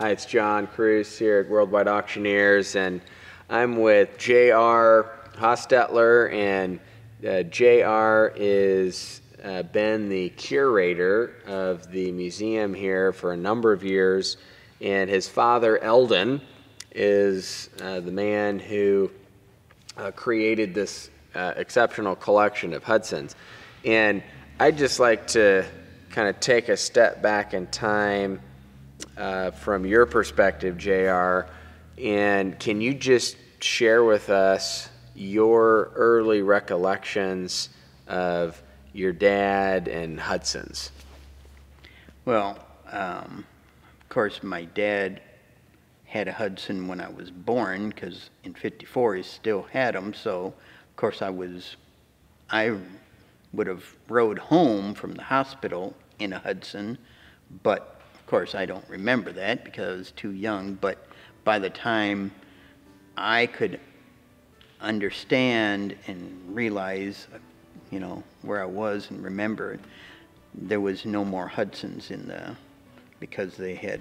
Hi, it's John Cruz here at Worldwide Auctioneers, and I'm with J.R. Hostetler, and J.R. is been the curator of the museum here for a number of years, and his father, Eldon, is the man who created this exceptional collection of Hudsons. And I'd just like to kind of take a step back in time from your perspective, JR, and can you just share with us your early recollections of your dad and Hudson's? Well, of course, my dad had a Hudson when I was born, because in '54 he still had them. So, of course, I would have rode home from the hospital in a Hudson, but of course I don't remember that because I was too young. But by the time I could understand and realize, where I was and remember, there was no more Hudsons because they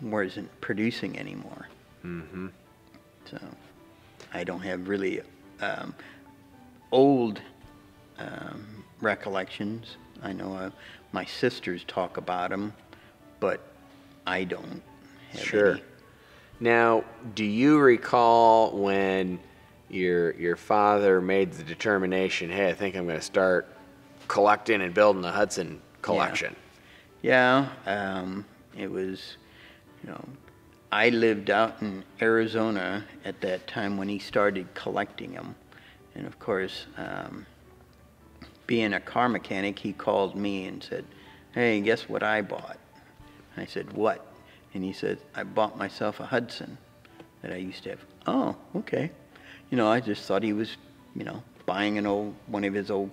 wasn't producing anymore. Mm-hmm. So I don't have really old recollections. I know my sisters talk about them, but I don't have Sure. any. Now, do you recall when your father made the determination, hey, I think I'm going to start collecting and building the Hudson Collection? Yeah, it was, I lived out in Arizona at that time when he started collecting them. And of course, being a car mechanic, he called me and said, hey, guess what I bought? I said, what? And he said, I bought myself a Hudson that I used to have. Oh, okay. I just thought he was, buying one of his old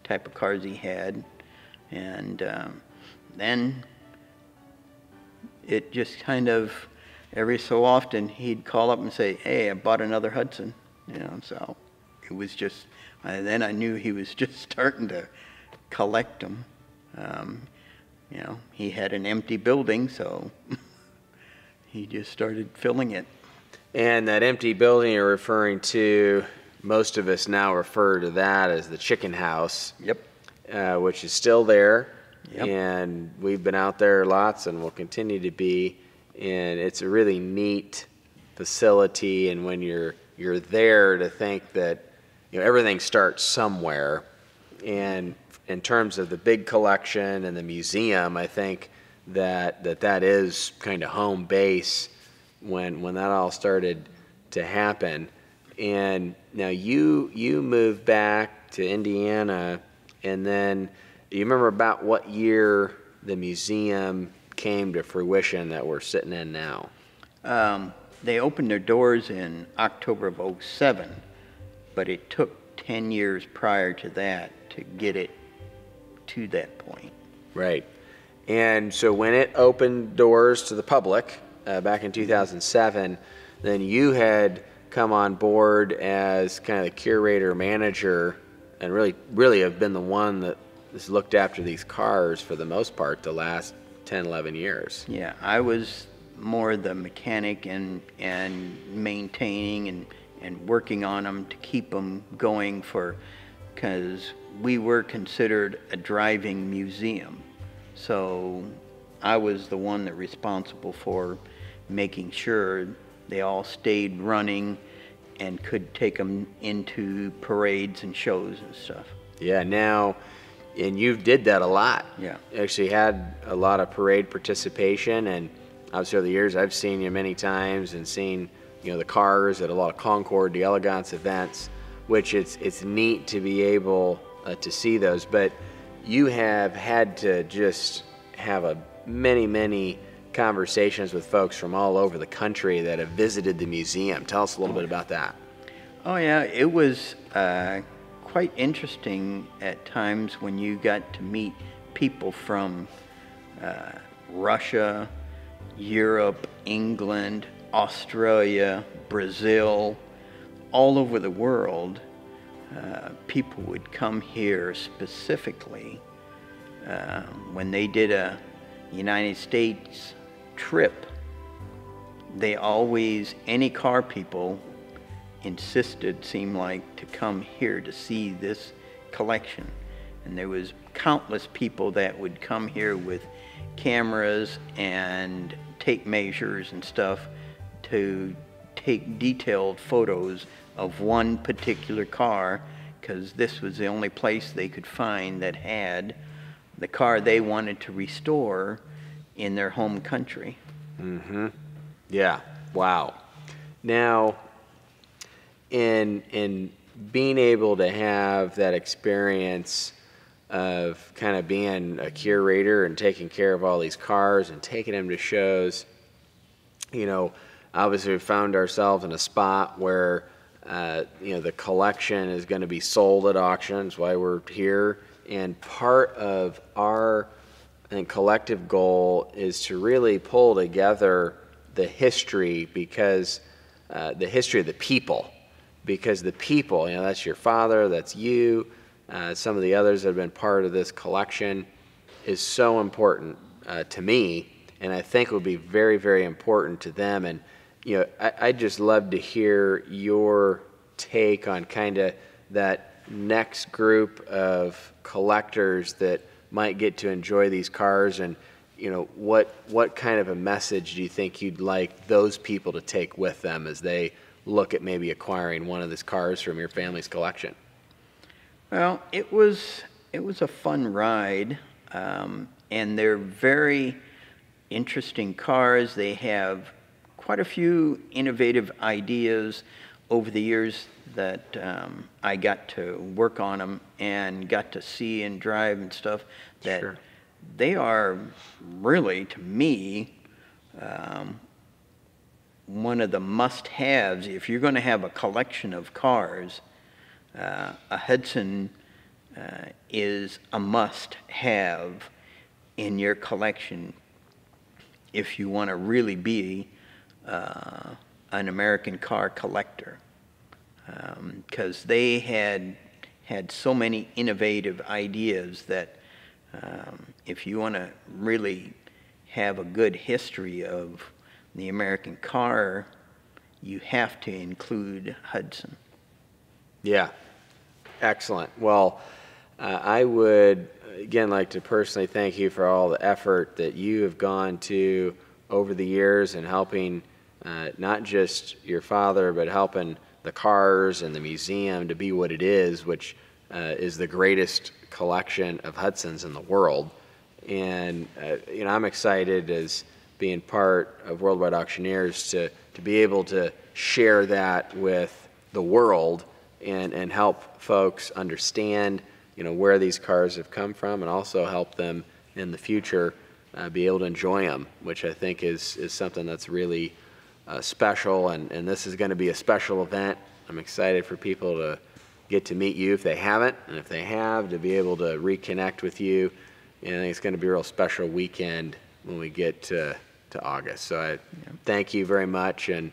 type of cars he had. And then it just kind of, every so often, he'd call up and say, hey, I bought another Hudson. So it was just, then I knew he was just starting to collect them. He had an empty building, so he just started filling it. And that empty building you're referring to, most of us now refer to that as the chicken house. Yep. Which is still there. Yep. And we've been out there lots and will continue to be. And it's a really neat facility. And when you're there, to think that everything starts somewhere. And in terms of the big collection and the museum, I think that is kind of home base when that all started to happen. And now you moved back to Indiana, and then do you remember about what year the museum came to fruition that we're sitting in now? They opened their doors in October of '07, but it took 10 years prior to that to get it to that point. Right. And so when it opened doors to the public back in 2007, then you had come on board as kind of the curator manager and really have been the one that has looked after these cars for the most part the last 10, 11 years. Yeah, I was more the mechanic and maintaining and working on them to keep them going because we were considered a driving museum. So I was the one that responsible for making sure they all stayed running and could take them into parades and shows and stuff. Yeah, now, and you did that a lot. Yeah. You actually had a lot of parade participation, and obviously over the years I've seen you many times and seen the cars at a lot of Concord, the Elegance events, which it's neat to be able to see those. But you have had to just have many conversations with folks from all over the country that have visited the museum. Tell us a little bit about that. Oh yeah, it was quite interesting at times when you got to meet people from Russia, Europe, England, Australia, Brazil, all over the world. People would come here specifically when they did a United States trip, they always, any car people insisted, seemed like, to come here to see this collection. And there was countless people that would come here with cameras and tape measures and stuff to take detailed photos of one particular car, because this was the only place they could find that had the car they wanted to restore in their home country. Mm-hmm. Yeah. Wow. Now, in being able to have that experience of kind of being a curator and taking care of all these cars and taking them to shows, you know, obviously we found ourselves in a spot where, you know, the collection is going to be sold at auctions, why we're here. And part of our, I think, collective goal is to really pull together the history, because the history of the people, because the people, you know, that's your father, that's you, some of the others that have been part of this collection, is so important to me, and I think would be very, very important to them. And you know, I'd just love to hear your take on kind of that next group of collectors that might get to enjoy these cars, and you know, what kind of a message do you think you'd like those people to take with them as they look at maybe acquiring one of these cars from your family's collection? Well, it was a fun ride, and they're very interesting cars. They have quite a few innovative ideas over the years that I got to work on them and got to see and drive and stuff, that sure. They are really, to me, one of the must-haves. If you're going to have a collection of cars, a Hudson is a must-have in your collection if you want to really be an American car collector, because they had so many innovative ideas that if you want to really have a good history of the American car, you have to include Hudson. Yeah, excellent. Well, I would, again, like to personally thank you for all the effort that you have gone to over the years in helping not just your father, but helping the cars and the museum to be what it is, which is the greatest collection of Hudsons in the world. And you know, I'm excited as being part of Worldwide Auctioneers to be able to share that with the world and help folks understand, you know, where these cars have come from, and also help them in the future be able to enjoy them, which I think is something that's really special. And this is going to be a special event. I'm excited for people to get to meet you if they haven't, and if they have, to be able to reconnect with you. And I think it's going to be a real special weekend when we get to August. So I thank you very much, and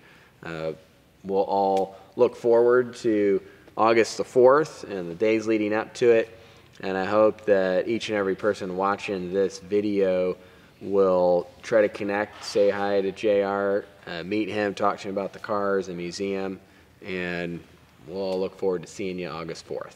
we'll all look forward to August the 4th and the days leading up to it. And I hope that each and every person watching this video will try to connect, say hi to JR, meet him, talk to him about the cars, the museum, and we'll all look forward to seeing you August 4th.